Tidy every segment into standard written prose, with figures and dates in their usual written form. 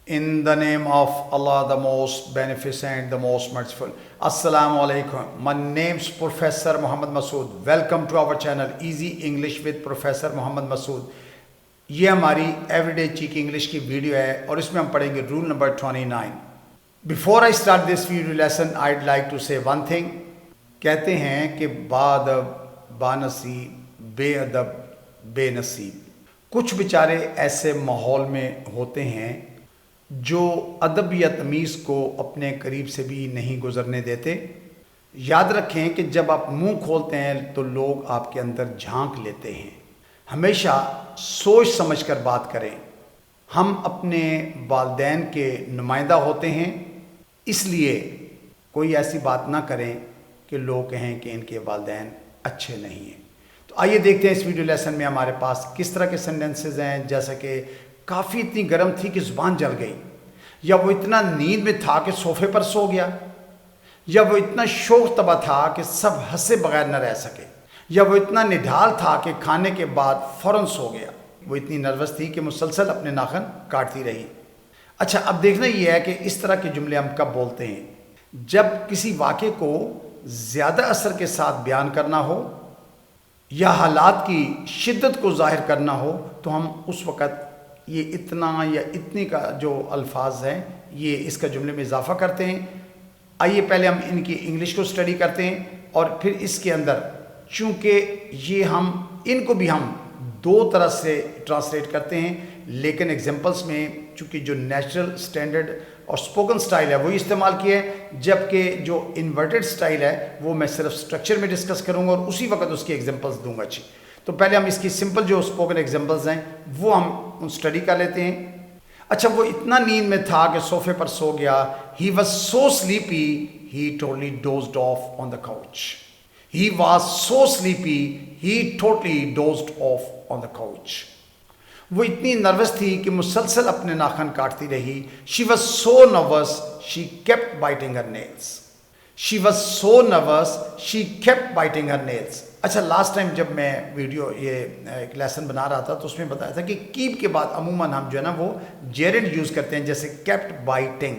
In the name of Allah, the most beneficent, the most merciful. Assalamu alaikum. My name's Professor Muhammad Masood. Welcome to our channel Easy English with Professor Muhammad Masood. یہ ہماری every day check English کی video ہے اور اس میں ہم پڑھیں گے roll number 29. Before I start this video lesson, I'd like to say one thing. کہتے ہیں کہ بادب بانصیب بے ادب بے نصیب. کچھ بیچارے ایسے ماحول میں ہوتے ہیں جو ادب یا تمیز کو اپنے قریب سے بھی نہیں گزرنے دیتے. یاد رکھیں کہ جب آپ منہ کھولتے ہیں تو لوگ آپ کے اندر جھانک لیتے ہیں. ہمیشہ سوچ سمجھ کر بات کریں. ہم اپنے والدین کے نمائندہ ہوتے ہیں، اس لیے کوئی ایسی بات نہ کریں کہ لوگ کہیں کہ ان کے والدین اچھے نہیں ہیں. تو آئیے دیکھتے ہیں اس ویڈیو لیسن میں ہمارے پاس کس طرح کے سینٹنسز ہیں. جیسا کہ کافی اتنی گرم تھی کہ زبان جل گئی، یا وہ اتنا نیند میں تھا کہ صوفے پر سو گیا، یا وہ اتنا شوق طبع تھا کہ سب ہنسے بغیر نہ رہ سکے، یا وہ اتنا نڈھال تھا کہ کھانے کے بعد فوراً سو گیا. وہ اتنی نروس تھی کہ مسلسل اپنے ناخن کاٹتی رہی. اچھا، اب دیکھنا یہ ہے کہ اس طرح کے جملے ہم کب بولتے ہیں. جب کسی واقعے کو زیادہ اثر کے ساتھ بیان کرنا ہو یا حالات کی شدت کو ظاہر کرنا ہو تو ہم اس وقت یہ اتنا یا اتنی کا جو الفاظ ہیں یہ اس کا جملے میں اضافہ کرتے ہیں. آئیے پہلے ہم ان کی انگلش کو سٹڈی کرتے ہیں اور پھر اس کے اندر چونکہ یہ ہم ان کو بھی ہم دو طرح سے ٹرانسلیٹ کرتے ہیں، لیکن ایگزامپلس میں چونکہ جو نیچرل سٹینڈرڈ اور سپوکن سٹائل ہے وہی استعمال کیا ہے، جبکہ جو انورٹڈ سٹائل ہے وہ میں صرف سٹرکچر میں ڈسکس کروں گا اور اسی وقت اس کی ایگزامپلس دوں گا. اچھی، تو پہلے ہم اس کی سمپل جو سپوکن ایگزامپلس ہیں وہ ہم اسٹڈی کر لیتے ہیں. اچھا، وہ اتنا نیند میں تھا کہ صوفے پر سو گیا. He was so sleepy, he totally dozed off on the couch. He was so sleepy, he totally dozed off on the couch. وہ اتنی نروس تھی کہ مسلسل اپنے ناخن کاٹتی رہی. She was so nervous, she kept biting her nails. She was so nervous, she kept biting her nails. اچھا، last time جب میں ویڈیو یہ ایک لیسن بنا رہا تھا تو اس میں بتایا تھا کہ کیپ کے بعد عموماً ہم جو ہے نا وہ جیرنڈ یوز کرتے ہیں، جیسے kept biting.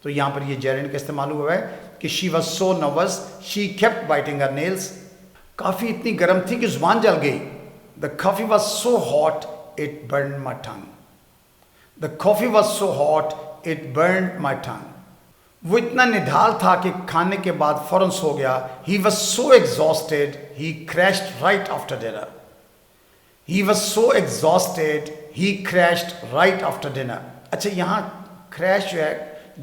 تو یہاں پر یہ جیرنڈ کا استعمال ہوا ہے کہ she was so nervous, she kept biting her nails. کافی اتنی گرم تھی کہ زبان جل گئی. The coffee was so hot, it burned my tongue. The coffee was so hot, it burned my tongue. وہ اتنا نڈھال تھا کہ کھانے کے بعد فوراً سو گیا. He was so exhausted, he crashed right after dinner. He was so exhausted, he crashed right after dinner. اچھا، یہاں crash جو ہے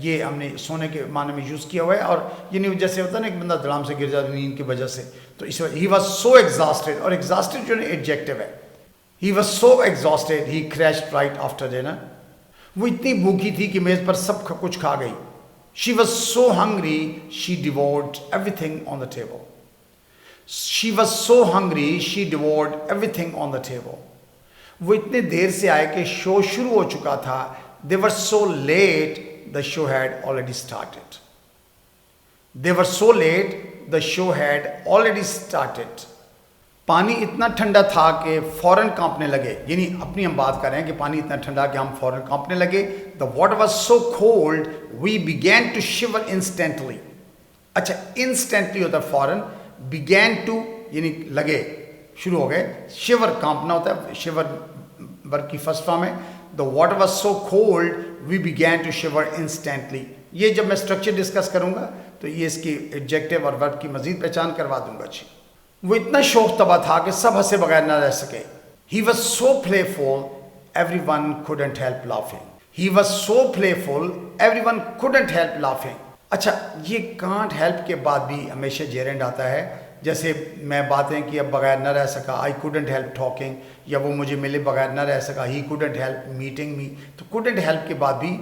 یہ ہم نے سونے کے معنی میں یوز کیا ہوا ہے، اور یہ نہیں جیسے ہوتا ہے نا ایک بندہ دھڑام سے گر جاتا ہے نیند کی وجہ سے، تو اس وجہ he was so exhausted، اور exhausted جو ہے ایڈجیکٹو ہے. He was so exhausted, he crashed right after dinner. وہ اتنی بھوکی تھی کہ میز پر سب کچھ کھا گئی. She was so hungry, she devoured everything on the table. She was so hungry, she devoured everything on the table. وہ اتنے دیر سے آئے کہ شو شروع ہو چکا تھا. They were so late, the show had already started. They were so late, the show had already started. پانی اتنا ٹھنڈا تھا کہ فوراً کانپنے لگے. یعنی اپنی ہم بات کر رہے ہیں کہ پانی اتنا ٹھنڈا کہ ہم فوراً کانپنے لگے. The water was so cold, we began to shiver instantly. اچھا، instantly ہوتا ہے فوراً، began to یعنی لگے، شروع ہو گئے. shiver کانپنا ہوتا ہے، shiver verb کی فرسٹ فارم ہے. The water was so cold, we began to shiver instantly. یہ جب میں اسٹرکچر ڈسکس کروں گا تو یہ اس کی ایڈجیکٹو اور ورب کی مزید پہچان کروا دوں گا. اچھی، وہ اتنا شوق طبع تھا کہ سب ہنسے بغیر نہ رہ سکے. He was so playful, everyone couldn't help laughing. He was so playful, everyone couldn't help laughing. اچھا، یہ can't help کے بعد بھی ہمیشہ جیرنڈ آتا ہے. جیسے میں باتیں کیے بغیر نہ رہ سکا، I couldn't help talking، یا وہ مجھے ملے بغیر نہ رہ سکا، He couldn't help meeting me. تو couldn't help کے بعد بھی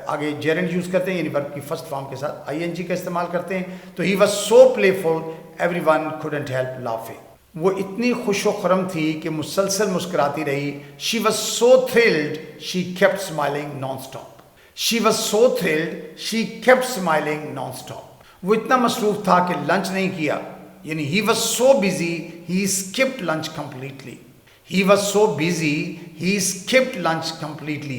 آگے جیرنڈ یوز کرتے ہیں، یعنی ورب کی فرسٹ فارم کے ساتھ ing کا استعمال کرتے ہیں. تو He was so playful, everyone couldn't help laughing. وہ اتنی خوش و خرم تھی کہ مسلسل مسکراتی رہی. She was so thrilled, she kept smiling non-stop. She was so thrilled, she kept smiling non-stop. وہ اتنا مصروف تھا کہ لنچ نہیں کیا. یعنی he was so busy, he skipped lunch completely. He was so busy, he skipped lunch completely.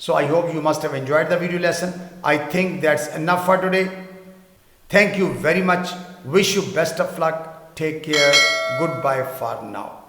So I hope you must have enjoyed the video lesson. I think that's enough for today. Thank you very much. Wish you best of luck. Take care. Goodbye for now.